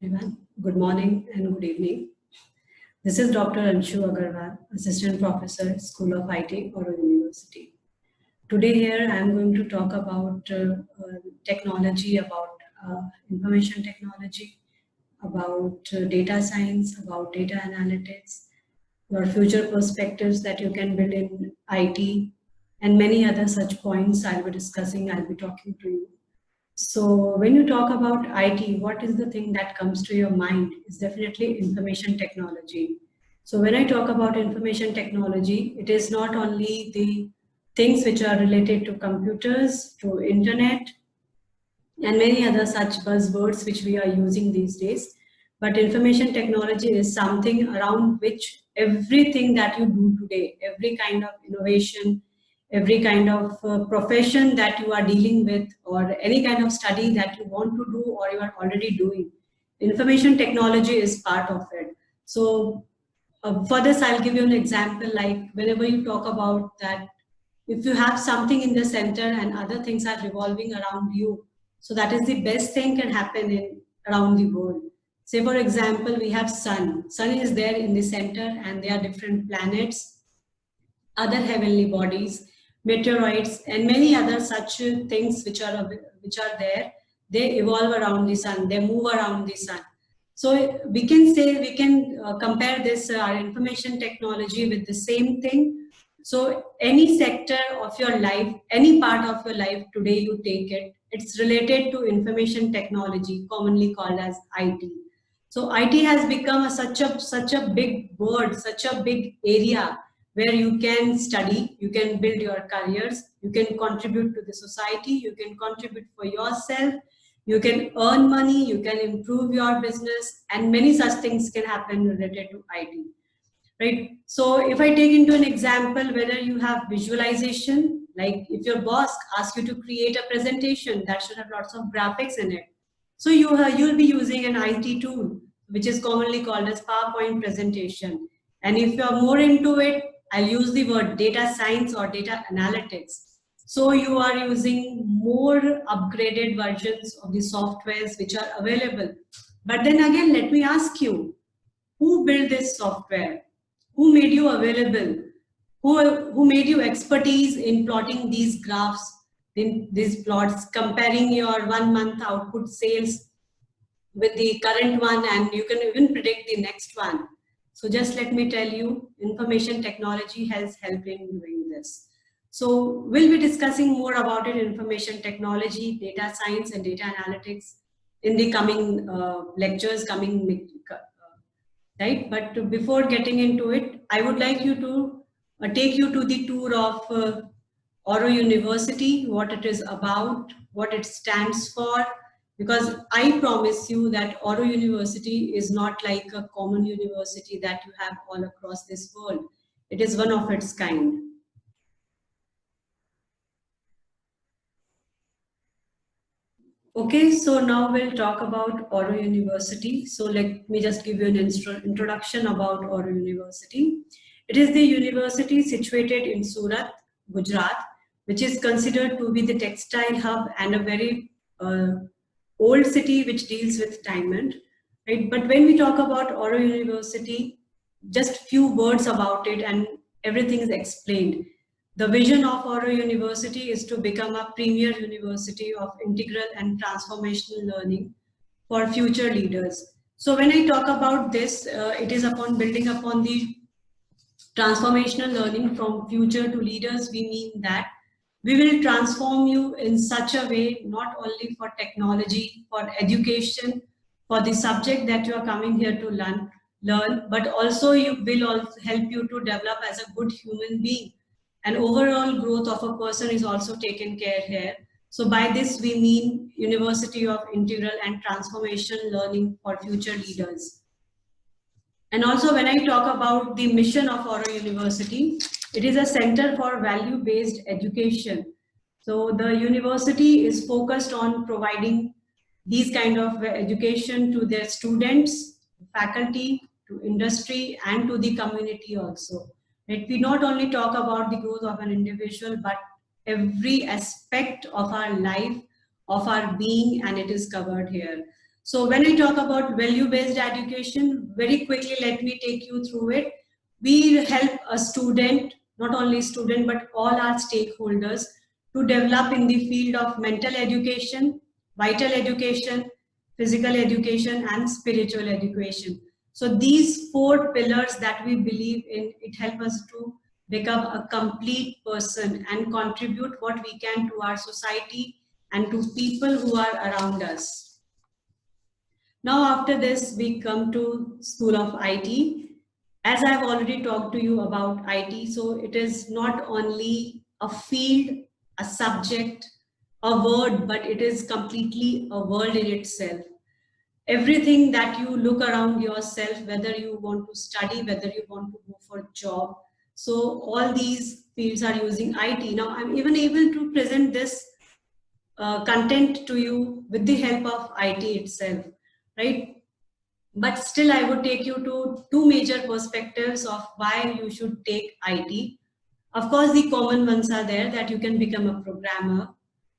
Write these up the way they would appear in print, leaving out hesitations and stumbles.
Everyone. Good morning and good evening. This is Dr. Anshu Agarwal, Assistant Professor, School of IT, Oro University. Today here I am going to talk about technology, about information technology, about data science, about data analytics, your future perspectives that you can build in IT, and many other such points I'll be discussing, I'll be talking to you. So when you talk about IT, what is the thing that comes to your mind is definitely information technology. So when I talk about information technology, it is not only the things which are related to computers, to internet, and many other such buzzwords which we are using these days. But information technology is something around which everything that you do today, every kind of innovation, every kind of profession that you are dealing with, or any kind of study that you want to do or you are already doing, information technology is part of it. So for this, I'll give you an example. Like whenever you talk about that, if you have something in the center and other things are revolving around you, so that is the best thing can happen in around the world. Say for example, we have sun. Sun is there in the center, and there are different planets, other heavenly bodies, meteoroids, and many other such things which are there. They evolve around the sun. They move around the sun. So we can say we can compare this our information technology with the same thing. So any sector of your life, any part of your life today you take it, it's related to information technology, commonly called as IT. So IT has become such a big word, such a big area where you can study, you can build your careers, you can contribute to the society, you can contribute for yourself, you can earn money, you can improve your business, and many such things can happen related to IT. Right? So if I take into an example, whether you have visualization, like if your boss asks you to create a presentation that should have lots of graphics in it, so you'll be using an IT tool, which is commonly called as PowerPoint presentation. And if you're more into it, I'll use the word data science or data analytics. So you are using more upgraded versions of the softwares which are available. But then again, let me ask you, who built this software? Who made you available? Who made you expertise in plotting these graphs, in these plots, comparing your 1 month output sales with the current one, and you can even predict the next one. So just let me tell you, information technology has helped in doing this. So we'll be discussing more about it, information technology, data science, and data analytics in the coming lectures, right? But before getting into it, I would like you to take you to the tour of Oro University, what it is about, what it stands for, because I promise you that Oro University is not like a common university that you have all across this world. It is one of its kind. Okay, so now we'll talk about Oro University. So let me just give you an introduction about Oro University. It is the university situated in Surat, Gujarat, which is considered to be the textile hub and a very old city which deals with diamond. Right? But when we talk about Oro University, just few words about it and everything is explained. The vision of Oro University is to become a premier university of integral and transformational learning for future leaders. So when I talk about this, it is upon building upon the transformational learning from future to leaders. We mean that we will transform you in such a way, not only for technology, for education, for the subject that you are coming here to learn, but also you will also help you to develop as a good human being. And overall growth of a person is also taken care here. So by this we mean University of Integral and Transformation Learning for Future Leaders. And also when I talk about the mission of Oro University, it is a center for value-based education. So the university is focused on providing these kind of education to their students, faculty, to industry, and to the community also. Right? We not only talk about the growth of an individual, but every aspect of our life, of our being, and it is covered here. So when I talk about value-based education, very quickly let me take you through it. We help a student, not only student, but all our stakeholders to develop in the field of mental education, vital education, physical education, and spiritual education. So these four pillars that we believe in, it helps us to become a complete person and contribute what we can to our society and to people who are around us. Now after this, we come to School of IT. As I've already talked to you about IT, so it is not only a field, a subject, a word, but it is completely a world in itself. Everything that you look around yourself, whether you want to study, whether you want to go for a job, so all these fields are using IT. Now I'm even able to present this content to you with the help of IT itself, right? But still, I would take you to two major perspectives of why you should take IT. Of course, the common ones are there, that you can become a programmer,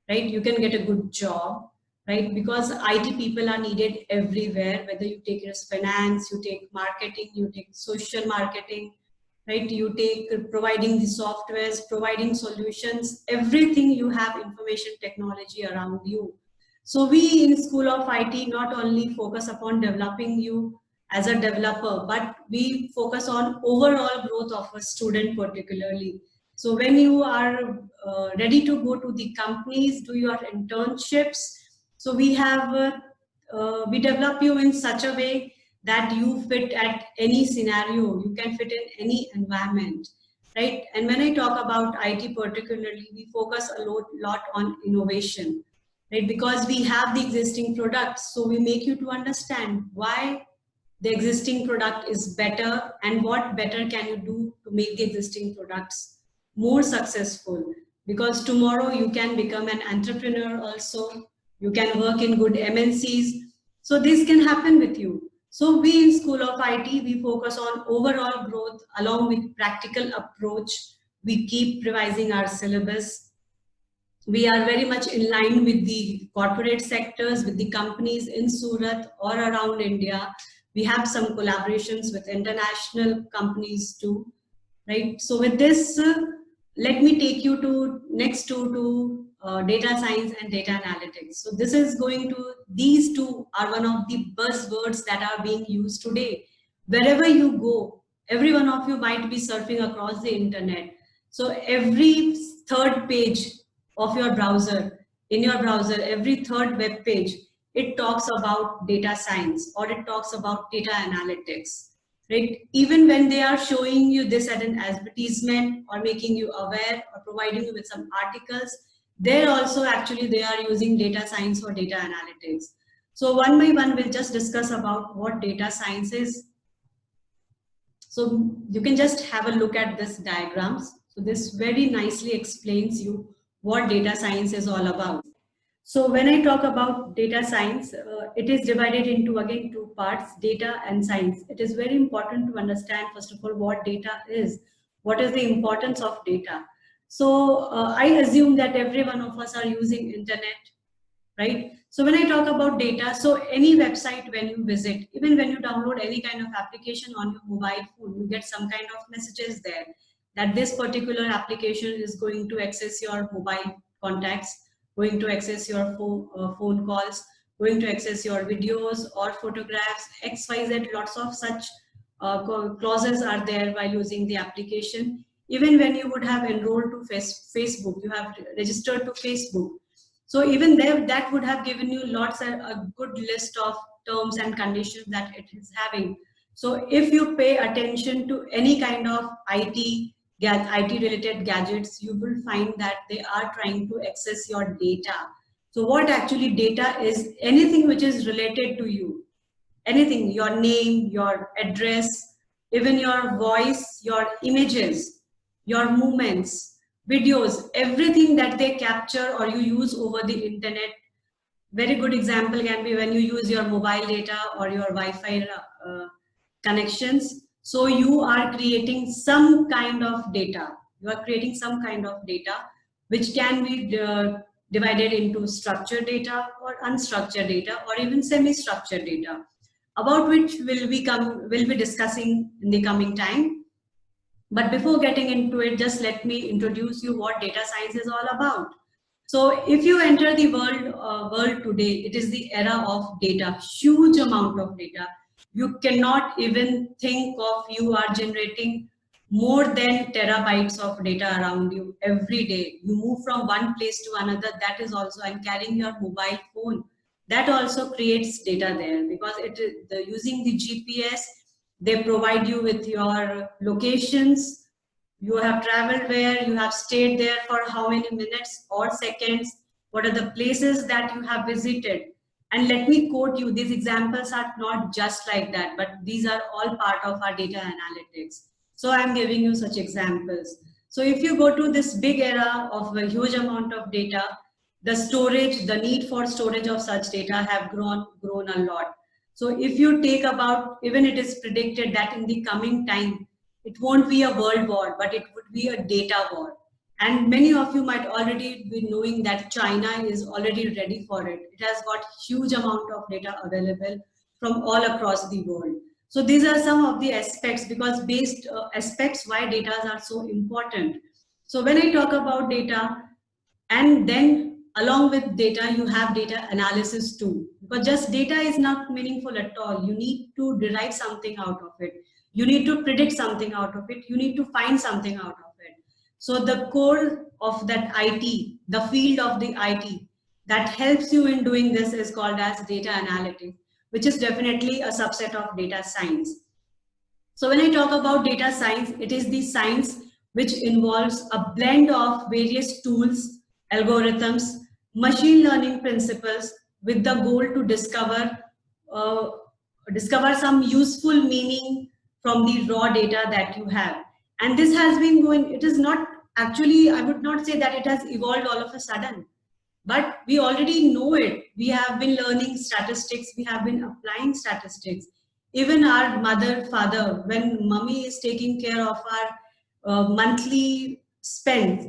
right? You can get a good job, right? Because IT people are needed everywhere, whether you take it as finance, you take marketing, you take social marketing, right? You take providing the softwares, providing solutions, everything. You have information technology around you. So we in School of IT not only focus upon developing you as a developer, but we focus on overall growth of a student particularly. So when you are ready to go to the companies, do your internships, so we develop you in such a way that you fit at any scenario, you can fit in any environment, right? And when I talk about IT particularly, we focus a lot on innovation, right? Because we have the existing products, so we make you to understand why the existing product is better and what better can you do to make the existing products more successful. Because tomorrow you can become an entrepreneur also, you can work in good MNCs, so this can happen with you. So we in School of IT, we focus on overall growth along with practical approach. We keep revising our syllabus. We are very much in line with the corporate sectors, with the companies in Surat or around India. We have some collaborations with international companies too, right? So with this, let me take you to next to data science and data analytics. So this is going to, these two are one of the buzzwords that are being used today. Wherever you go, every one of you might be surfing across the internet. So every third page of your browser, in your browser, every third web page, it talks about data science or it talks about data analytics, right? Even when they are showing you this as an advertisement or making you aware or providing you with some articles, there also actually they are using data science or data analytics. So one by one, we'll just discuss about what data science is. So you can just have a look at this diagrams. So this very nicely explains you what data science is all about. So when I talk about data science, it is divided into again two parts, data and science. It is very important to understand first of all what data is, what is the importance of data. So I assume that every one of us are using internet, right? So when I talk about data, so any website when you visit, even when you download any kind of application on your mobile phone, you get some kind of messages there that this particular application is going to access your mobile contacts, going to access your phone calls, going to access your videos or photographs, XYZ, lots of such clauses are there while using the application. Even when you would have enrolled to Facebook, you have registered to Facebook, so even there, that would have given you lots of a good list of terms and conditions that it is having. So if you pay attention to any kind of IT related gadgets, you will find that they are trying to access your data. So what actually data is? Anything which is related to you, anything, your name, your address, even your voice, your images, your movements, videos, everything that they capture or you use over the internet. Very good example can be when you use your mobile data or your Wi-Fi connections. So you are creating some kind of data. You are creating some kind of data which can be divided into structured data or unstructured data or even semi-structured data, about which we'll be discussing in the coming time. But before getting into it, just let me introduce you what data science is all about. So if you enter the world today, it is the era of data, huge amount of data. You cannot even think of you are generating more than terabytes of data around you every day. You move from one place to another. That is also, and carrying your mobile phone, that also creates data there, because using the GPS, they provide you with your locations. You have traveled where, you have stayed there for how many minutes or seconds, what are the places that you have visited. And let me quote you, these examples are not just like that, but these are all part of our data analytics. So I'm giving you such examples. So if you go to this big era of a huge amount of data, the storage, the need for storage of such data have grown a lot. So if you take about, even it is predicted that in the coming time, it won't be a world war, but it would be a data war. And many of you might already be knowing that China is already ready for it. It has got huge amount of data available from all across the world. So these are some of the aspects, because based aspects why data are so important. So when I talk about data, and then along with data, you have data analysis too. But just data is not meaningful at all. You need to derive something out of it. You need to predict something out of it. You need to find something out of it. So the core of that IT, the field of the IT that helps you in doing this is called as data analytics, which is definitely a subset of data science. So when I talk about data science, it is the science which involves a blend of various tools, algorithms, machine learning principles, with the goal to discover some useful meaning from the raw data that you have. And this has been going, it is not actually, I would not say that it has evolved all of a sudden, but we already know it. We have been learning statistics, we have been applying statistics. Even our mother, father, when mummy is taking care of our monthly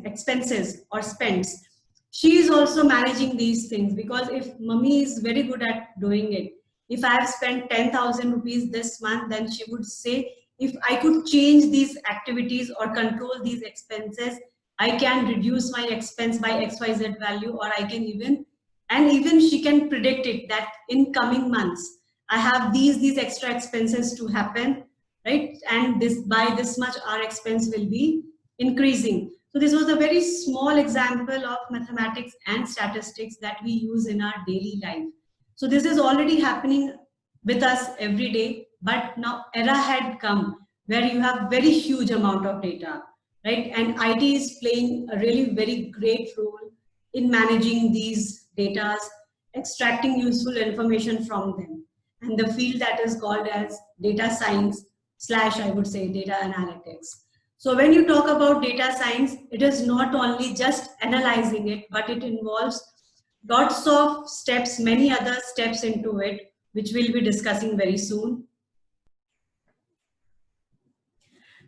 expenses or spends, she is also managing these things, because if mummy is very good at doing it, if I have spent 10,000 rupees this month, then she would say, if I could change these activities or control these expenses, I can reduce my expense by XYZ value, or I can even, and even she can predict it that in coming months, I have these extra expenses to happen, right? And this, by this much, our expense will be increasing. So this was a very small example of mathematics and statistics that we use in our daily life. So this is already happening with us every day, but now era had come where you have very huge amount of data, right? And IT is playing a really very great role in managing these data, extracting useful information from them. And the field that is called as data science / I would say data analytics. So when you talk about data science, it is not only just analyzing it, but it involves lots of steps, many other steps into it, which we'll be discussing very soon.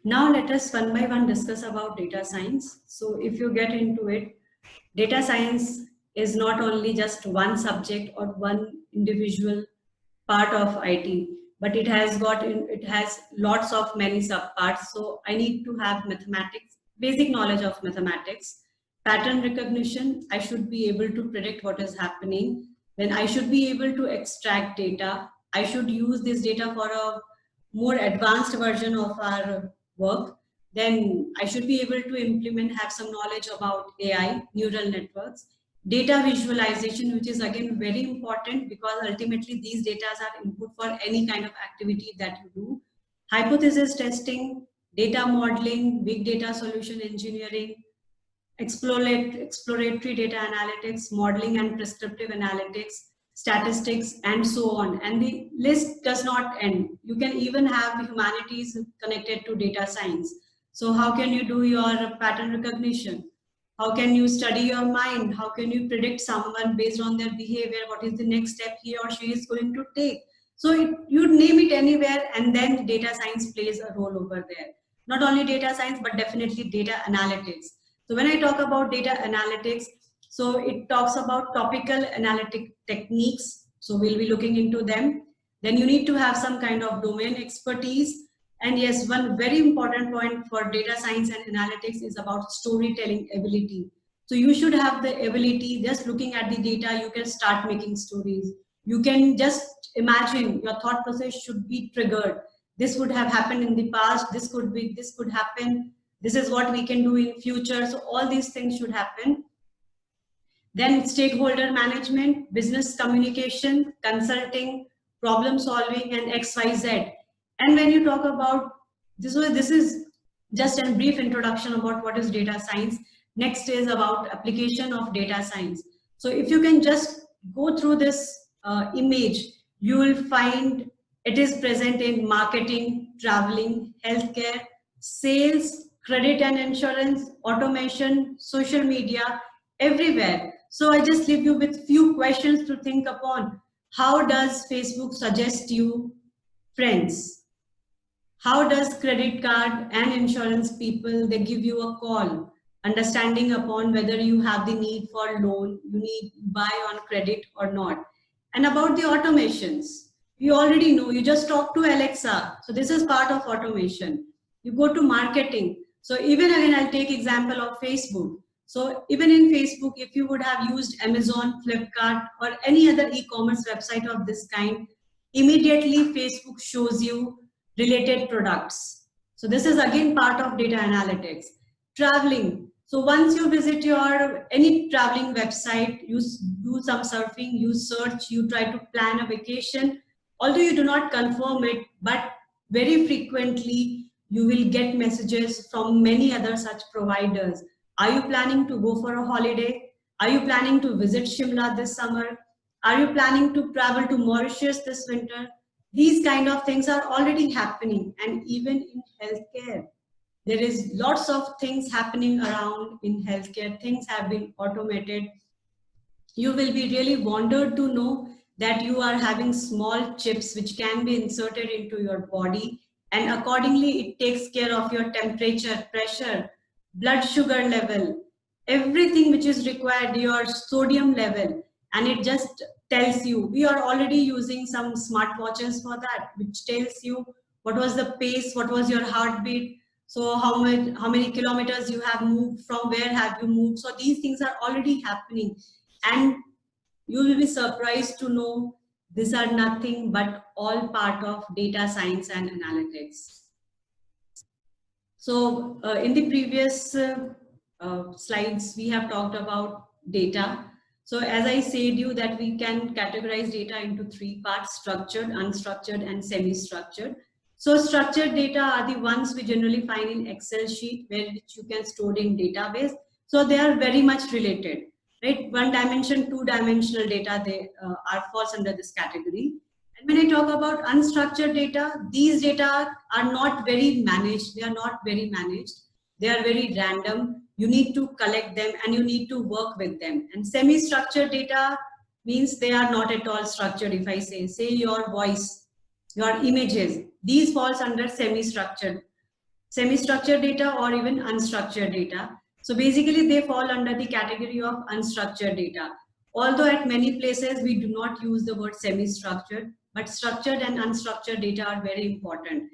Now let us one by one discuss about data science. So if you get into it, data science is not only just one subject or one individual part of IT, but it has lots of many subparts. So I need to have mathematics, basic knowledge of mathematics, pattern recognition. I should be able to predict what is happening. Then I should be able to extract data. I should use this data for a more advanced version of our work. Then I should be able to implement, have some knowledge about AI, neural networks, data visualization, which is again very important, because ultimately these data are input for any kind of activity that you do. Hypothesis testing, data modeling, big data solution engineering, exploratory data analytics, modeling and prescriptive analytics, statistics, and so on. And the list does not end. You can even have humanities connected to data science. So how can you do your pattern recognition? How can you study your mind? How can you predict someone based on their behavior? What is the next step he or she is going to take? So you name it anywhere, and then data science plays a role over there. Not only data science, but definitely data analytics. So when I talk about data analytics, So it talks about topical analytic techniques. So we'll be looking into them. Then you need to have some kind of domain expertise. And yes, one very important point for data science and analytics is about storytelling ability. So you should have the ability, just looking at the data, you can start making stories. You can just imagine, your thought process should be triggered. This would have happened in the past, this could happen, this is what we can do in future. So all these things should happen. Then stakeholder management, business communication, consulting, problem solving, and XYZ. And when you talk about this is just a brief introduction about what is data science. Next is about application of data science. So if you can just go through this image, you will find it is present in marketing, traveling, healthcare, sales, credit and insurance, automation, social media, everywhere. So I just leave you with few questions to think upon. How does Facebook suggest you friends? How does credit card and insurance people, they give you a call, understanding upon whether you have the need for loan, you need buy on credit or not. And about the automations, you already know, you just talk to Alexa. So this is part of automation. You go to marketing. So even again, I'll take example of Facebook. So even in Facebook, if you would have used Amazon, Flipkart, or any other e-commerce website of this kind, immediately Facebook shows you related products. So this is again part of data analytics. Traveling. So once you visit your any traveling website, you do some surfing, you search, you try to plan a vacation. Although you do not confirm it, but very frequently you will get messages from many other such providers. Are you planning to go for a holiday? Are you planning to visit Shimla this summer? Are you planning to travel to Mauritius this winter? These kind of things are already happening. And even in healthcare, there is lots of things happening around in healthcare. Things have been automated. You will be really wondered to know that you are having small chips which can be inserted into your body, and accordingly it takes care of your temperature, pressure, blood sugar level, everything which is required, your sodium level, and it just tells you. We are already using some smartwatches for that, which tells you what was the pace, what was your heartbeat, so how many kilometers you have moved, from where have you moved. So these things are already happening, and you will be surprised to know these are nothing but all part of data science and analytics. So in the previous slides, we have talked about data. So as I said you that we can categorize data into three parts: structured, unstructured, and semi-structured. So structured data are the ones we generally find in Excel sheet, which you can store in database. So they are very much related, right? One dimension, two dimensional data, they are falls under this category. And when I talk about unstructured data, these data are not very managed. They are not very managed. They are very random. You need to collect them and you need to work with them. And semi-structured data means they are not at all structured. If I say your voice, your images, these falls under semi-structured data or even unstructured data. So basically they fall under the category of unstructured data. Although at many places we do not use the word semi-structured, but structured and unstructured data are very important.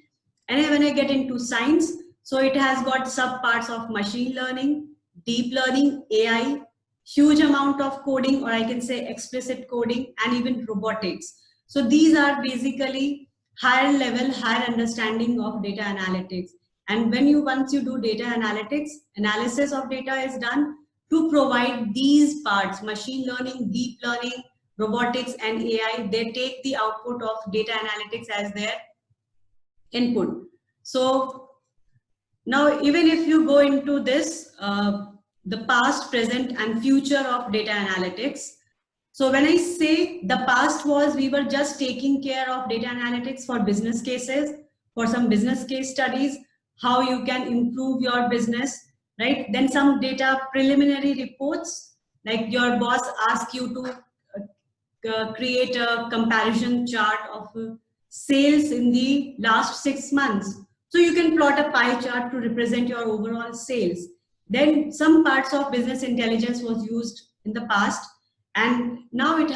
And when I get into science, so it has got subparts of machine learning, deep learning, AI, huge amount of coding, or I can say explicit coding, and even robotics. So these are basically higher level, higher understanding of data analytics. And when once you do data analytics, analysis of data is done to provide these parts: machine learning, deep learning, robotics, and AI. They take the output of data analytics as their input. So now, even if you go into this, the past, present, and future of data analytics. So when I say the past was, we were just taking care of data analytics for business cases, for some business case studies, how you can improve your business, right? Then some data preliminary reports, like your boss asks you to create a comparison chart of sales in the last 6 months. So you can plot a pie chart to represent your overall sales. Then some parts of business intelligence was used in the past, and now it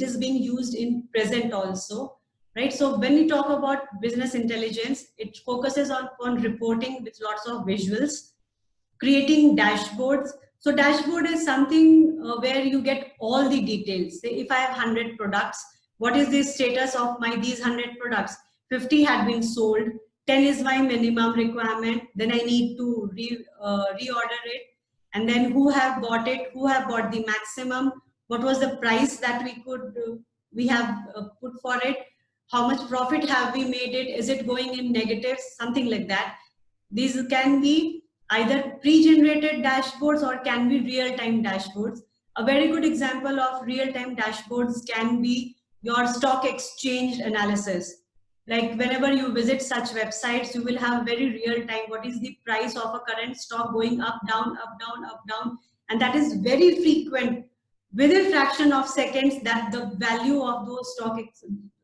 is being used in present also, right? So when we talk about business intelligence, it focuses on reporting with lots of visuals, creating dashboards. So dashboard is something where you get all the details. Say if I have 100 products, what is the status of my these 100 products? 50 had been sold, 10 is my minimum requirement, then I need to reorder it, and then who have bought it, who have bought the maximum, what was the price that we have put for it, how much profit have we made it, is it going in negatives, something like that. These can be either pre-generated dashboards or can be real-time dashboards. A very good example of real-time dashboards can be your stock exchange analysis. Like whenever you visit such websites, you will have very real-time what is the price of a current stock going up, down, up, down, up, down. And that is very frequent. Within fraction of seconds that the value of those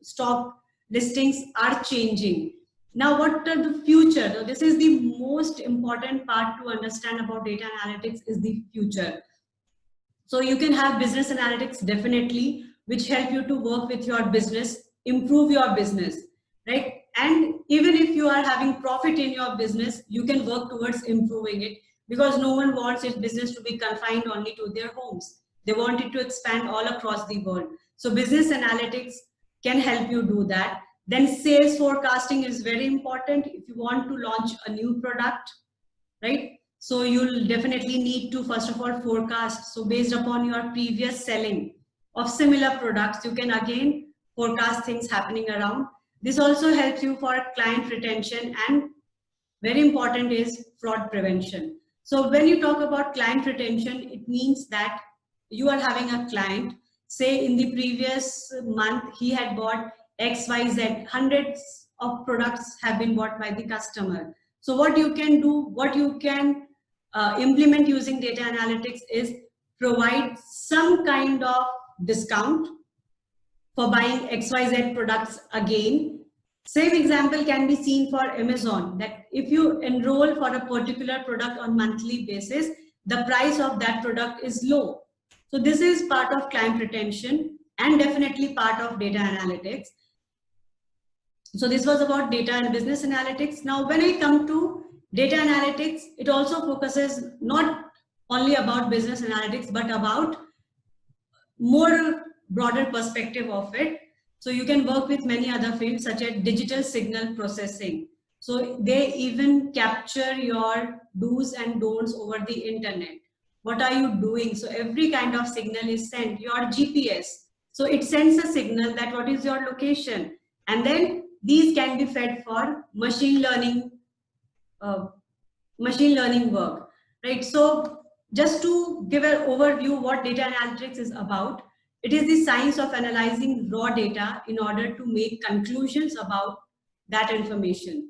stock listings are changing. Now, what are the future? So this is the most important part to understand about data analytics is the future. So you can have business analytics definitely, which help you to work with your business, improve your business, right? And even if you are having profit in your business, you can work towards improving it, because no one wants its business to be confined only to their homes. They want it to expand all across the world. So business analytics can help you do that. Then sales forecasting is very important if you want to launch a new product, right? So you'll definitely need to first of all forecast. So based upon your previous selling of similar products, you can again forecast things happening around. This also helps you for client retention, and very important is fraud prevention. So when you talk about client retention, it means that you are having a client, say in the previous month he had bought XYZ, hundreds of products have been bought by the customer. So what you can do, what you can implement using data analytics is provide some kind of discount for buying XYZ products again. Same example can be seen for Amazon, that if you enroll for a particular product on monthly basis, the price of that product is low. So this is part of client retention and definitely part of data analytics. So this was about data and business analytics. Now, when I come to data analytics, it also focuses not only about business analytics, but about more broader perspective of it. So you can work with many other fields such as digital signal processing. So they even capture your do's and don'ts over the internet. What are you doing? So every kind of signal is sent. Your GPS. So it sends a signal that what is your location. And then these can be fed for machine learning work, right? So just to give an overview what data analytics is about, it is the science of analyzing raw data in order to make conclusions about that information.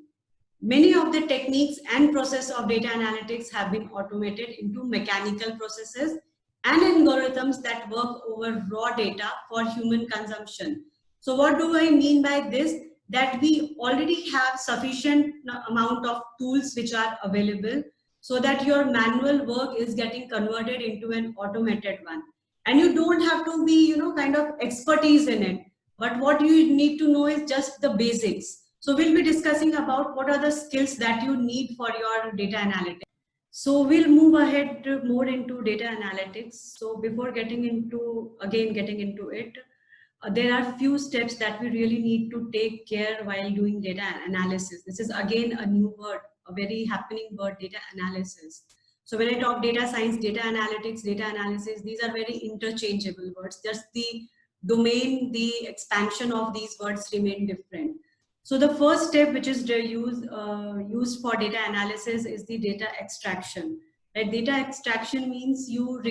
Many of the techniques and process of data analytics have been automated into mechanical processes and algorithms that work over raw data for human consumption. So what do I mean by this? That we already have sufficient amount of tools which are available so that your manual work is getting converted into an automated one. And you don't have to be, kind of expertise in it. But what you need to know is just the basics. So we'll be discussing about what are the skills that you need for your data analytics. So we'll move ahead more into data analytics. So before getting into it, there are few steps that we really need to take care while doing data analysis. This is again a new word, a very happening word, data analysis. So when I talk data science, data analytics, data analysis, these are very interchangeable words. Just the domain, the expansion of these words remain different. So the first step which is used for data analysis is the data extraction. Right? Data extraction means you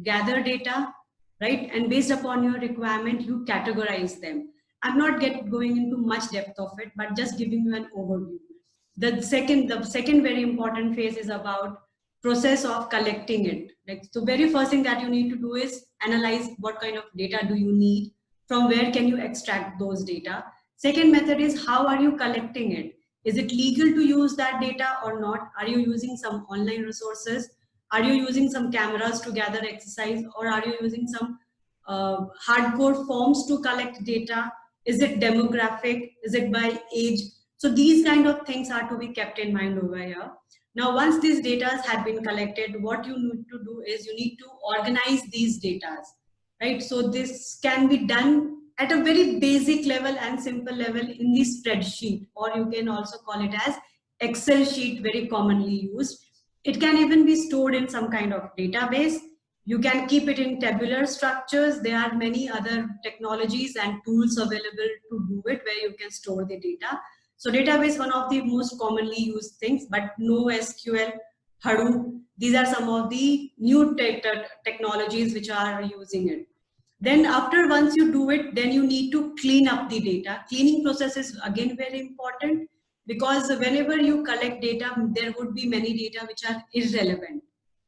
gather data, right? And based upon your requirement, you categorize them. I'm not going into much depth of it, but just giving you an overview. The second very important phase is about process of collecting it. Like, the very first thing that you need to do is analyze what kind of data do you need, from where can you extract those data. Second method is how are you collecting it? Is it legal to use that data or not? Are you using some online resources? Are you using some cameras to gather exercise, or are you using some hardcore forms to collect data? Is it demographic? Is it by age? So these kind of things are to be kept in mind over here. Now, once these data have been collected, what you need to do is you need to organize these data, right? So this can be done at a very basic level and simple level in the spreadsheet, or you can also call it as Excel sheet, very commonly used. It can even be stored in some kind of database. You can keep it in tabular structures. There are many other technologies and tools available to do it, where you can store the data. So database, one of the most commonly used things, but NoSQL, Hadoop, these are some of the new technologies which are using it. Then after once you do it, then you need to clean up the data. Cleaning process is again very important, because whenever you collect data, there would be many data which are irrelevant.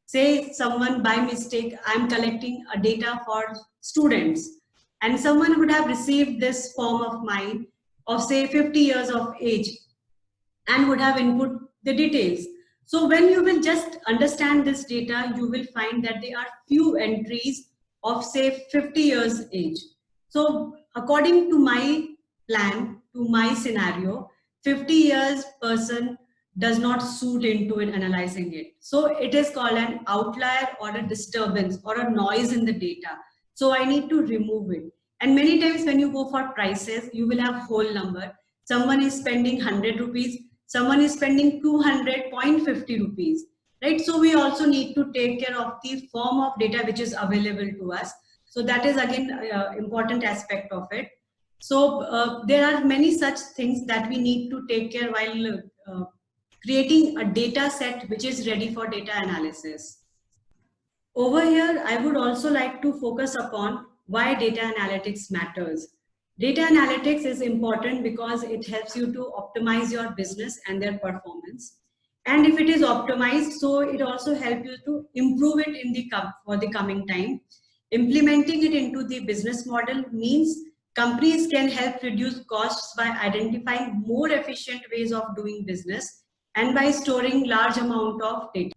Say someone by mistake, I'm collecting a data for students, and someone would have received this form of mine of say 50 years of age and would have input the details. So when you will just understand this data, you will find that there are few entries of say 50 years age. So according to my plan, to my scenario, 50 years person does not suit into it analyzing it. So it is called an outlier or a disturbance or a noise in the data. So I need to remove it. And many times when you go for prices, you will have whole number. Someone is spending 100 rupees, someone is spending 200.50 rupees, right? So we also need to take care of the form of data which is available to us. So that is again important aspect of it. So there are many such things that we need to take care while creating a data set which is ready for data analysis. Over here, I would also like to focus upon why data analytics matters. Data analytics is important because it helps you to optimize your business and their performance. And if it is optimized, so it also helps you to improve it in for the coming time. Implementing it into the business model means companies can help reduce costs by identifying more efficient ways of doing business and by storing large amount of data.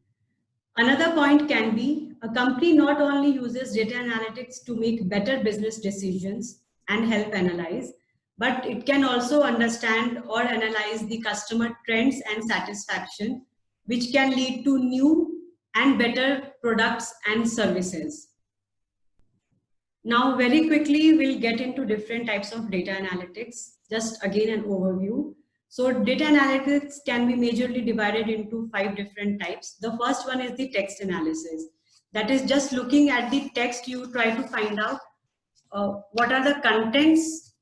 Another point can be a company not only uses data analytics to make better business decisions and help analyze, but it can also understand or analyze the customer trends and satisfaction, which can lead to new and better products and services. Now, very quickly, we'll get into different types of data analytics. Just again, an overview. So data analytics can be majorly divided into 5 different types. The first one is the text analysis. That is just looking at the text, you try to find out what are the contents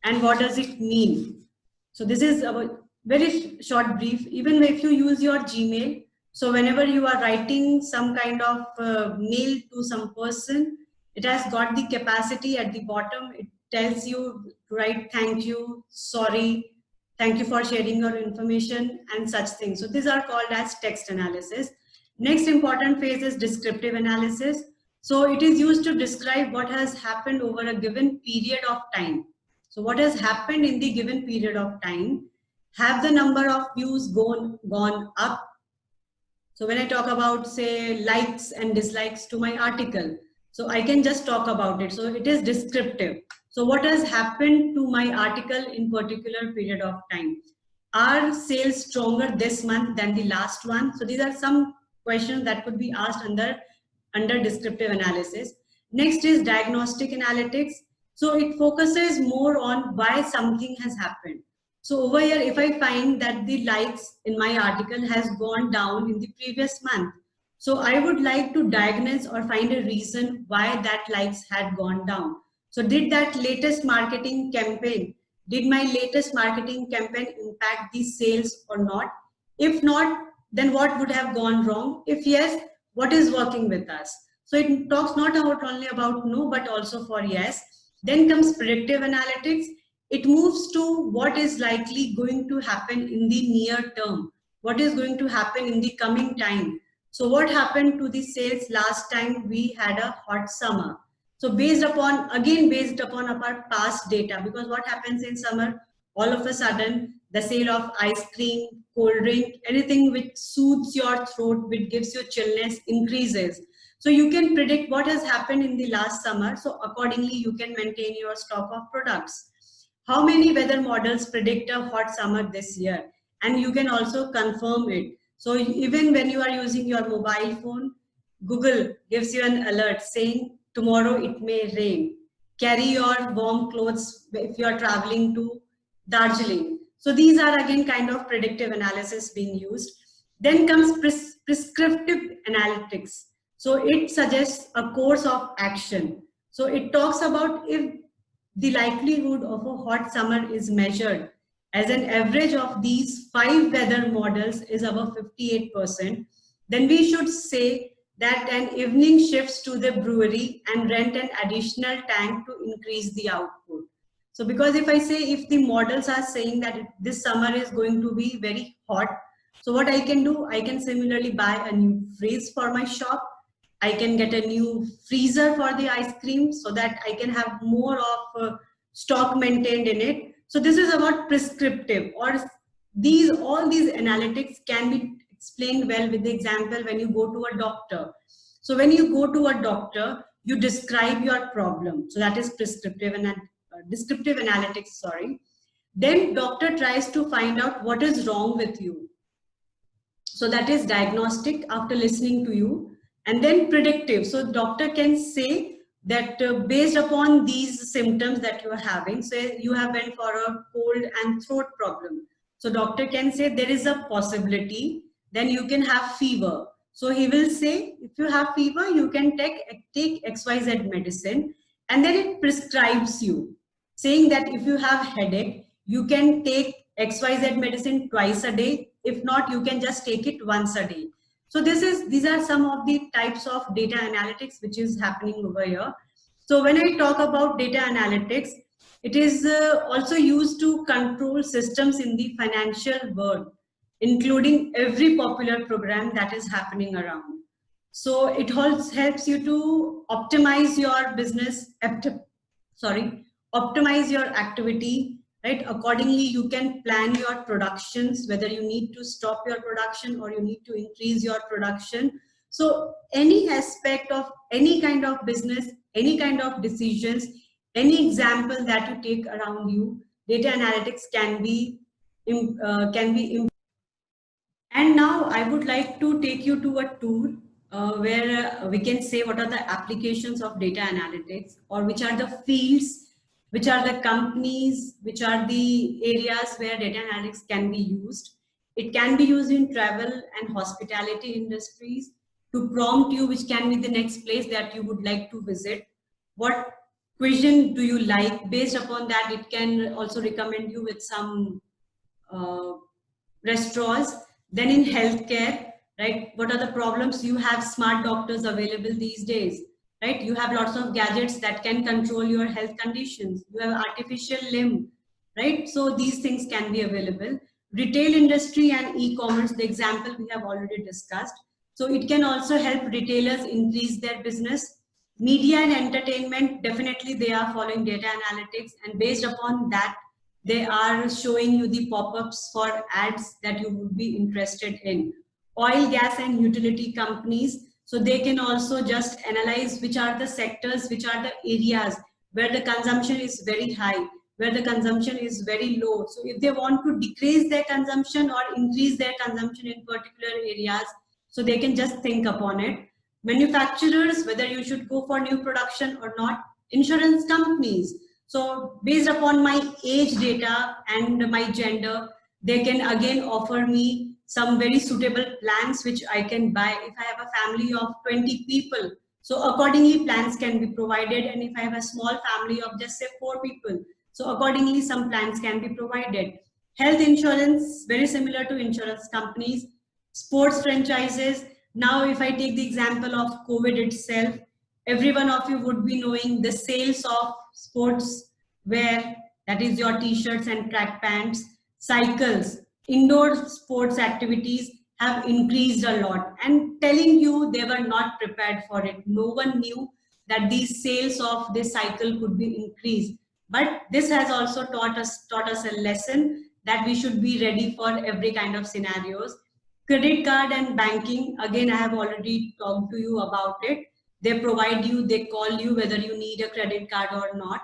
and what does it mean. So this is a very short brief. Even if you use your Gmail, so whenever you are writing some kind of mail to some person, it has got the capacity at the bottom. It tells you to write thank you, sorry, thank you for sharing your information and such things. So these are called as text analysis. Next important phase is descriptive analysis. So it is used to describe what has happened over a given period of time. So what has happened in the given period of time? Have the number of views gone up? So when I talk about say likes and dislikes to my article, so I can just talk about it. So it is descriptive. So what has happened to my article in particular period of time? Are sales stronger this month than the last one? So these are some questions that could be asked under descriptive analysis. Next is diagnostic analytics. So it focuses more on why something has happened. So over here, if I find that the likes in my article has gone down in the previous month, so I would like to diagnose or find a reason why that likes had gone down. So did that latest marketing campaign, did my latest marketing campaign impact the sales or not? If not, then what would have gone wrong? If yes, what is working with us? So it talks not only about no, but also for yes. Then comes predictive analytics. It moves to what is likely going to happen in the near term. What is going to happen in the coming time? So what happened to the sales last time we had a hot summer? So based upon our past data, because what happens in summer, all of a sudden the sale of ice cream, cold drink, anything which soothes your throat, which gives you chillness, increases. So you can predict what has happened in the last summer. So accordingly, you can maintain your stock of products. How many weather models predict a hot summer this year? And you can also confirm it. So even when you are using your mobile phone, Google gives you an alert saying tomorrow it may rain. Carry your warm clothes if you are traveling to Darjeeling. So these are again kind of predictive analysis being used. Then comes prescriptive analytics. So it suggests a course of action. So it talks about if the likelihood of a hot summer is measured as an average of these 5 weather models is above 58%, then we should say that an evening shifts to the brewery and rent an additional tank to increase the output. So because if I say, if the models are saying that this summer is going to be very hot, so what I can do, I can similarly buy a new fridge for my shop. I can get a new freezer for the ice cream so that I can have more of stock maintained in it. So this is about prescriptive, or all these analytics can be explained well with the example when you go to a doctor. So when you go to a doctor, you describe your problem. So that is prescriptive and descriptive analytics, sorry. Then doctor tries to find out what is wrong with you. So that is diagnostic after listening to you. And then predictive. So doctor can say that based upon these symptoms that you are having, say you have went for a cold and throat problem. So doctor can say there is a possibility, then you can have fever. So he will say, if you have fever, you can take XYZ medicine, and then it prescribes you, saying that if you have headache, you can take XYZ medicine twice a day. If not, you can just take it once a day. So these are some of the types of data analytics which is happening over here. So when I talk about data analytics, it is also used to control systems in the financial world, including every popular program that is happening around. So it also helps you to optimize your business, optimize your activity, right? Accordingly, you can plan your productions, whether you need to stop your production or you need to increase your production. So any aspect of any kind of business, any kind of decisions, any example that you take around you, data analytics can be and now I would like to take you to a tour where we can say what are the applications of data analytics, or which are the fields, which are the companies, which are the areas where data analytics can be used. It can be used in travel and hospitality industries to prompt you which can be the next place that you would like to visit. What cuisine do you like? Based upon that, it can also recommend you with some restaurants. Then in healthcare, right, what are the problems? You have smart doctors available these days, right? You have lots of gadgets that can control your health conditions. You have artificial limb, right? So these things can be available. Retail industry and e-commerce, the example we have already discussed. So it can also help retailers increase their business. Media and entertainment, definitely they are following data analytics, and based upon that, they are showing you the pop-ups for ads that you would be interested in. Oil, gas, and utility companies, so they can also just analyze which are the sectors, which are the areas where the consumption is very high, where the consumption is very low. So if they want to decrease their consumption or increase their consumption in particular areas, so they can just think upon it. Manufacturers, whether you should go for new production or not. Insurance companies, so based upon my age data and my gender, they can again offer me some very suitable plans which I can buy. If I have a family of 20 people, so accordingly plans can be provided. And if I have a small family of just say 4 people, so accordingly some plans can be provided. Health insurance, very similar to insurance companies. Sports franchises. Now if I take the example of COVID itself, every one of you would be knowing the sales of sports wear, that is your t-shirts and track pants. Cycles, indoor sports activities have increased a lot, and telling you they were not prepared for it. No one knew that these sales of this cycle could be increased. But this has also taught us a lesson that we should be ready for every kind of scenarios. Credit card and banking, again, I have already talked to you about it. They provide you, they call you whether you need a credit card or not.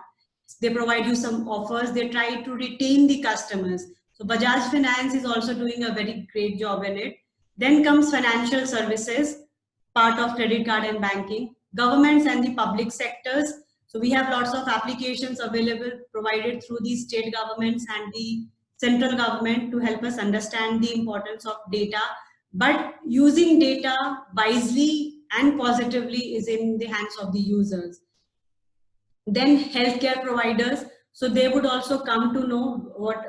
They provide you some offers. They try to retain the customers. So Bajaj Finance is also doing a very great job in it. Then comes financial services, part of credit card and banking, governments and the public sectors. So we have lots of applications available provided through the state governments and the central government to help us understand the importance of data. But using data wisely and positively is in the hands of the users. Then healthcare providers, so they would also come to know what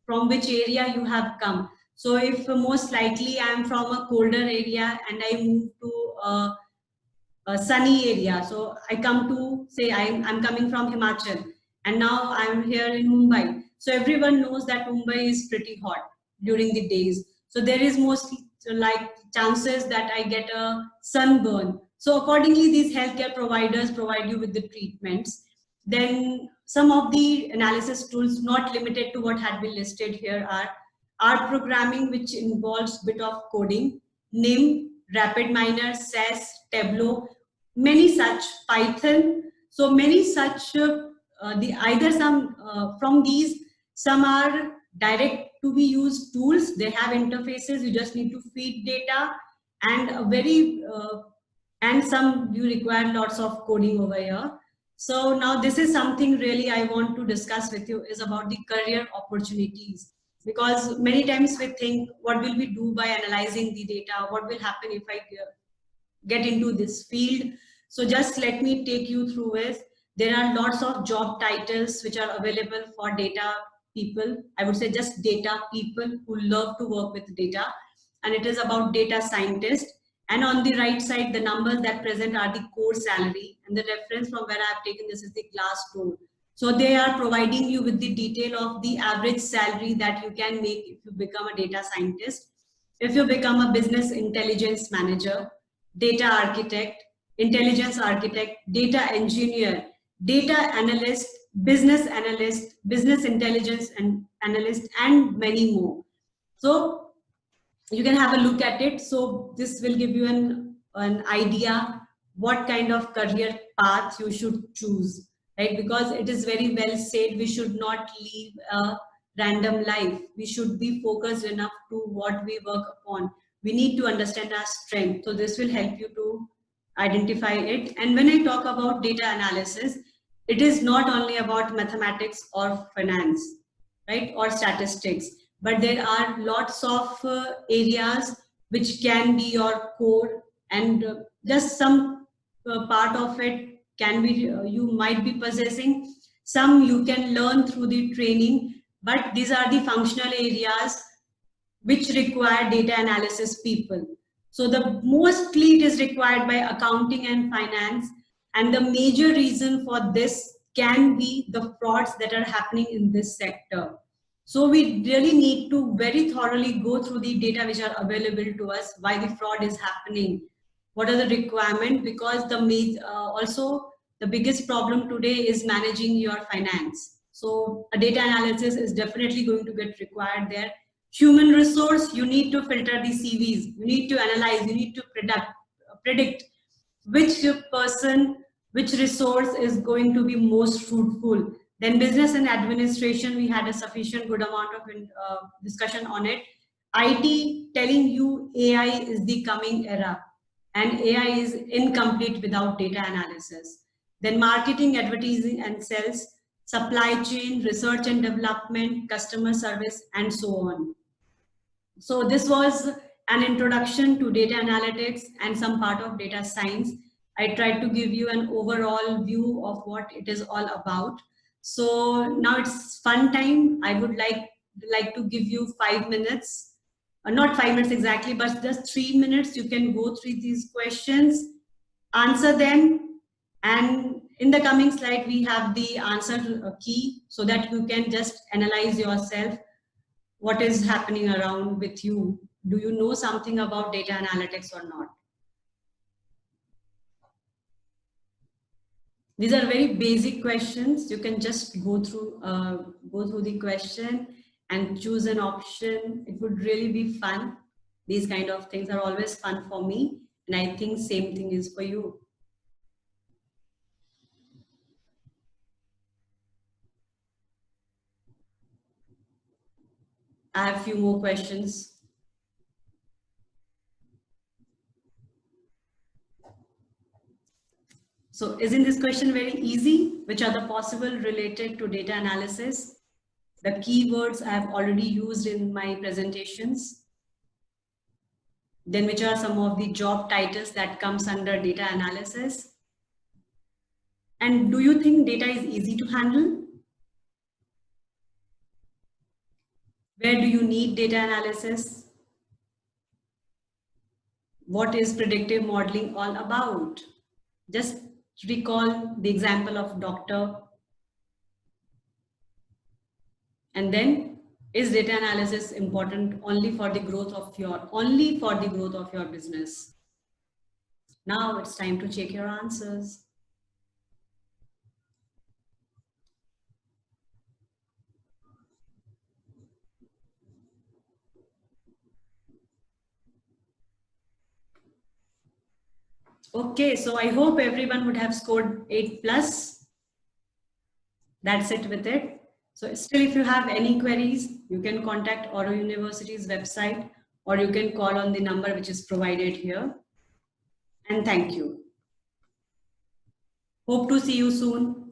from which area you have come. So if most likely I am from a colder area and I move to a sunny area, so I come to say I'm coming from Himachal and now I'm here in Mumbai. So everyone knows that Mumbai is pretty hot during the days. So there is mostly like chances that I get a sunburn. So accordingly, these healthcare providers provide you with the treatments. Then some of the analysis tools, not limited to what had been listed here, are R programming, which involves bit of coding, NIM, RapidMiner, SAS, Tableau, many such, Python. So many such, the either some from these, some are direct to be used tools. They have interfaces. You just need to feed data, and a very and some you require lots of coding over here. So now this is something really I want to discuss with you, is about the career opportunities. Because many times we think, what will we do by analyzing the data? What will happen if I get into this field? So just let me take you through it. There are lots of job titles which are available for data people. I would say just data people who love to work with data. And it is about data scientist. And on the right side, the numbers that present are the core salary. And the reference from where I have taken this is the Glassdoor. So they are providing you with the detail of the average salary that you can make if you become a data scientist. If you become a business intelligence manager, data architect, intelligence architect, data engineer, data analyst, business intelligence and analyst, and many more. So you can have a look at it. So this will give you an idea what kind of career path you should choose, right? Because it is very well said, we should not live a random life. We should be focused enough to what we work upon. We need to understand our strength. So this will help you to identify it. And when I talk about data analysis, it is not only about mathematics or finance, right, or statistics, but there are lots of areas which can be your core, and just some part of it can be you might be possessing. Some you can learn through the training, but these are the functional areas which require data analysis people. So the mostly it is required by accounting and finance, and the major reason for this can be the frauds that are happening in this sector. So we really need to very thoroughly go through the data which are available to us, why the fraud is happening, what are the requirements, because also the biggest problem today is managing your finance. So a data analysis is definitely going to get required there. Human resource, you need to filter the CVs, you need to analyze, you need to predict which person, which resource is going to be most fruitful. Then business and administration, we had a sufficient good amount of discussion on it. IT, telling you AI is the coming era, and AI is incomplete without data analysis. Then marketing, advertising and sales, supply chain, research and development, customer service, and so on. So this was an introduction to data analytics and some part of data science. I tried to give you an overall view of what it is all about. So now it's fun time. I would like to give you 5 minutes, not 5 minutes exactly, but just 3 minutes. You can go through these questions, answer them, and in the coming slide, we have the answer key so that you can just analyze yourself what is happening around with you. Do you know something about data analytics or not? These are very basic questions. You can just go through the question and choose an option. It would really be fun. These kind of things are always fun for me, and I think same thing is for you. I have a few more questions. So isn't this question very easy? Which are the possible related to data analysis? The keywords I have already used in my presentations. Then which are some of the job titles that comes under data analysis? And do you think data is easy to handle? Where do you need data analysis? What is predictive modeling all about? Just recall the example of doctor. And then, is data analysis important only for the growth of your business? Now it's time to check your answers. Okay, so I hope everyone would have scored 8+. That's it with it. So still, if you have any queries, you can contact Auro University's website, or you can call on the number which is provided here. And thank you. Hope to see you soon.